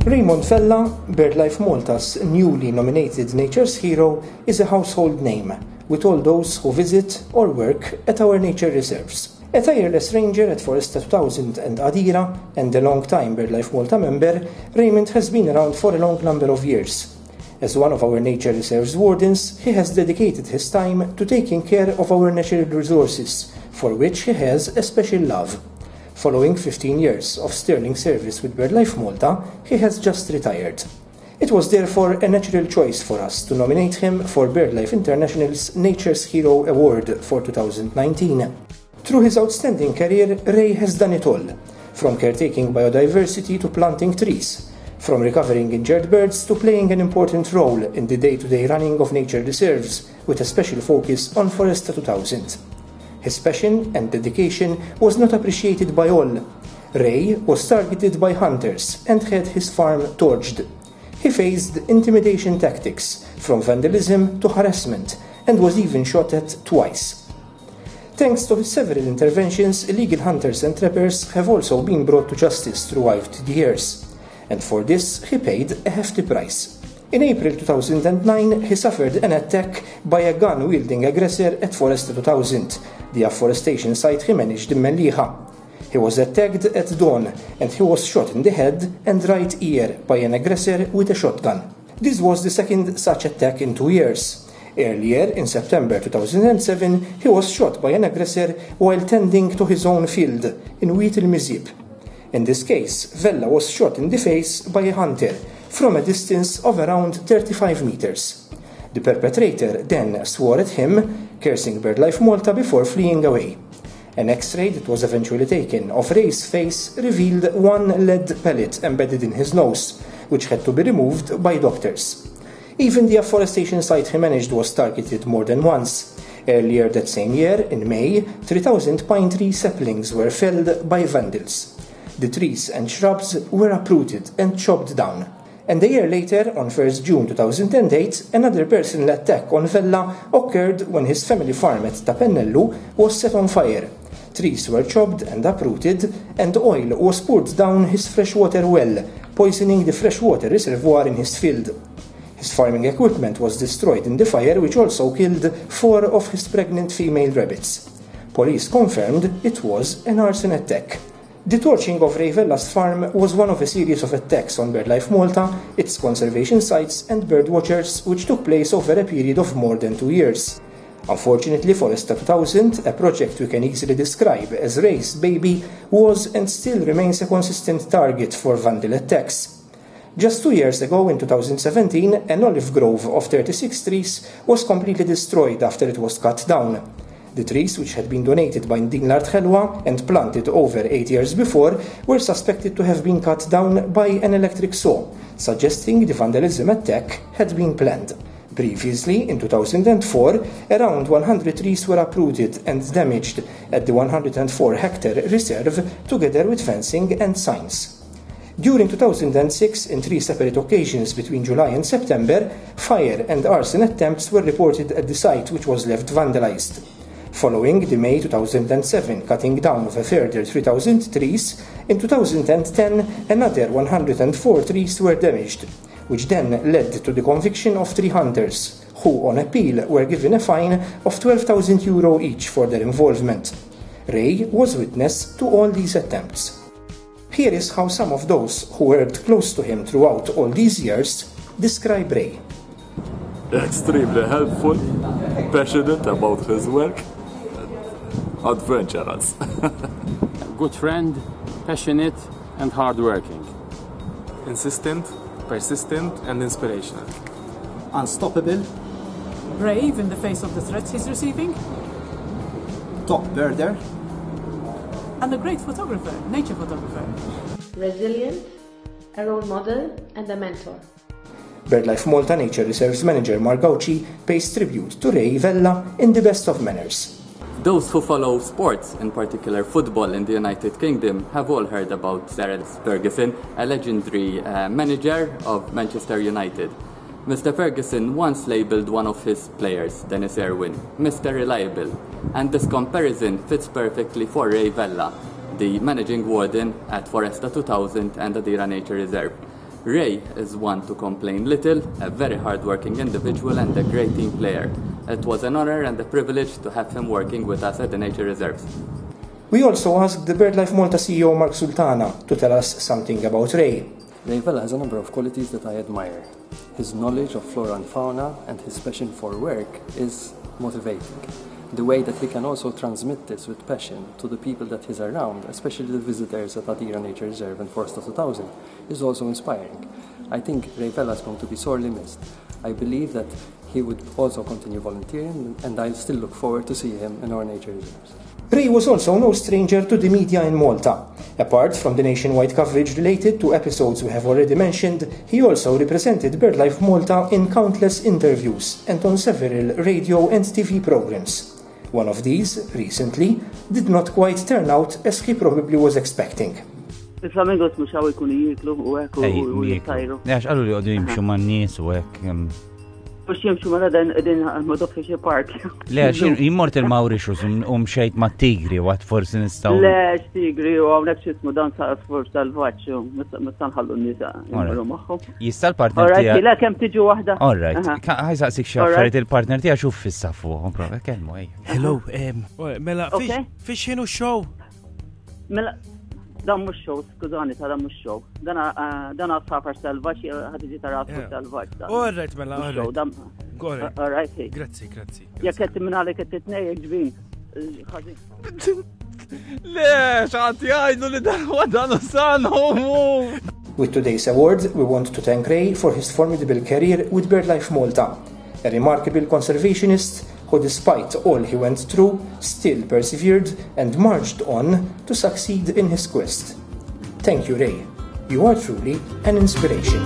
Raymond Vella, BirdLife Malta's newly nominated Nature's Hero, is a household name with all those who visit or work at our nature reserves. A tireless ranger at Foresta 2000 and Adira, and a long-time BirdLife Malta member, Raymond has been around for a long number of years. As one of our nature reserve's wardens, he has dedicated his time to taking care of our natural resources, for which he has a special love. Following 15 years of sterling service with BirdLife Malta, he has just retired. It was therefore a natural choice for us to nominate him for BirdLife International's Nature's Hero Award for 2019. Through his outstanding career, Ray has done it all, from caretaking biodiversity to planting trees, from recovering injured birds to playing an important role in the day-to-day running of nature reserves, with a special focus on Foresta 2000. His passion and dedication was not appreciated by all. Ray was targeted by hunters and had his farm torched. He faced intimidation tactics, from vandalism to harassment, and was even shot at twice. Thanks to his several interventions, illegal hunters and trappers have also been brought to justice throughout the years, and for this he paid a hefty price. In April 2009, he suffered an attack by a gun-wielding aggressor at Foresta 2000, the afforestation site he managed in Mellieħa. He was attacked at dawn, and he was shot in the head and right ear by an aggressor with a shotgun. This was the second such attack in 2 years. Earlier, in September 2007, he was shot by an aggressor while tending to his own field in Wheat il-Mizib. In this case, Vella was shot in the face by a hunter from a distance of around 35 meters. The perpetrator then swore at him, cursing BirdLife Malta before fleeing away. An X-ray that was eventually taken of Ray's face revealed one lead pellet embedded in his nose, which had to be removed by doctors. Even the afforestation site he managed was targeted more than once. Earlier that same year, in May, 3,000 pine tree saplings were felled by vandals. The trees and shrubs were uprooted and chopped down. And a year later, on 1st June 2008, another personal attack on Vella occurred when his family farm at Tapennellu was set on fire. Trees were chopped and uprooted, and oil was poured down his freshwater well, poisoning the freshwater reservoir in his field. His farming equipment was destroyed in the fire, which also killed 4 of his pregnant female rabbits. Police confirmed it was an arson attack. The torching of Ray Vella's farm was one of a series of attacks on BirdLife Malta, its conservation sites and birdwatchers, which took place over a period of more than 2 years. Unfortunately, Foresta 2000, a project we can easily describe as Ray's baby, was and still remains a consistent target for vandal attacks. Just 2 years ago, in 2017, an olive grove of 36 trees was completely destroyed after it was cut down. The trees, which had been donated by Ndin Lart Helwa and planted over 8 years before, were suspected to have been cut down by an electric saw, suggesting the vandalism attack had been planned. Previously, in 2004, around 100 trees were uprooted and damaged at the 104-hectare reserve, together with fencing and signs. During 2006, in 3 separate occasions between July and September, fire and arson attempts were reported at the site, which was left vandalized. Following the May 2007 cutting down of a further 3,000 trees, in 2010 another 104 trees were damaged, which then led to the conviction of 3 hunters, who on appeal were given a fine of €12,000 each for their involvement. Ray was witness to all these attempts. Here is how some of those who worked close to him throughout all these years describe Ray. Extremely helpful, passionate about his work, adventurous. Good friend, passionate and hardworking. Insistent, persistent and inspirational. Unstoppable. Brave in the face of the threats he's receiving. Top birder. And a great photographer, nature photographer. Resilient, a role model and a mentor. BirdLife Malta Nature Reserve's manager Mark Gauci pays tribute to Ray Vella in the best of manners. Those who follow sports, in particular football in the United Kingdom, have all heard about Sir Alex Ferguson, a legendary manager of Manchester United. Mr. Ferguson once labelled one of his players, Dennis Irwin, Mr. Reliable, and this comparison fits perfectly for Ray Vella, the managing warden at Foresta 2000 and Adira Nature Reserve. Ray is one to complain little, a very hard-working individual and a great team player. It was an honor and a privilege to have him working with us at the Nature Reserves. We also asked the BirdLife Malta CEO Mark Sultana to tell us something about Ray. Ray Vella has a number of qualities that I admire. His knowledge of flora and fauna and his passion for work is motivating. The way that he can also transmit this with passion to the people that he's around, especially the visitors at Salina Nature Reserve and Foresta 2000, is also inspiring. I think Ray Vella is going to be sorely missed. I believe that he would also continue volunteering, and I still look forward to see him in our nature reserves. Ray was also no stranger to the media in Malta. Apart from the nationwide coverage related to episodes we have already mentioned, he also represented BirdLife Malta in countless interviews and on several radio and TV programs. One of these, recently, did not quite turn out as he probably was expecting. Il-flamingos mux għaw ikunu jiklu u għek u jittajru. Għax għallu li għoddu jimxu man nies u għek. Mux jimxu man għadin għal-modok fi xie park. Le, jimmort il-Mauritius mxejt ma tigri u għat forsi nistaw. Le, tigri u għawnek xismu dan sa' for salvaċu, mistan ħallu n-nisa jimru maħħu. Jista l-partner tija. Alright, le, kem tiġu wahda. Alright, għajsaqsik xaffariet il-partner tija xuf fis-safu. Kelmu, ej. Hello, mela, fiex jenu show? Mela, dan mux show, skużani, ta' dan mux show. Dan għasafar salvaċ, ħadġi ta' rasfu salvaċ. Alright, mela, alright. Alright, Grazzi. Jak għetti minna li għetti t-nej, ġbin. Le, xaħti għajdu li dan sanu. With today's award, we want to thank Ray for his formidable career with BirdLife Malta, a remarkable conservationist who, despite all he went through, still persevered and marched on to succeed in his quest. Thank you, Ray. You are truly an inspiration.